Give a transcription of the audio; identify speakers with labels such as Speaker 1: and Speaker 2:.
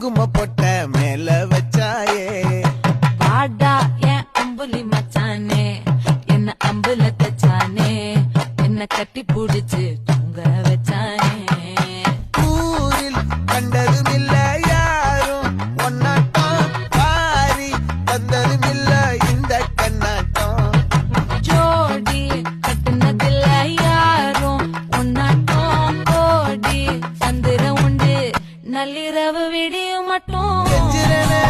Speaker 1: குங்கும பொட்ட மேல வச்சாயே
Speaker 2: பாடா என் அம்புலி மச்சானே என்ன அம்புல தச்சானே என்ன கட்டி புடிச்சு தூங்க வச்சானே
Speaker 1: ஊரில் கண்டதும் இல்ல யாரும் ஒன்னாட்டம் பாரி தந்ததும் இல்ல இந்த கண்ணாட்டம்
Speaker 2: ஜோடி கட்டுனதில்ல யாரும் ஒன்னாட்டம் கோடி சந்திர உண்டு நள்ளிரவு விடியும் மட்டும்
Speaker 1: நெஞ்சிரனே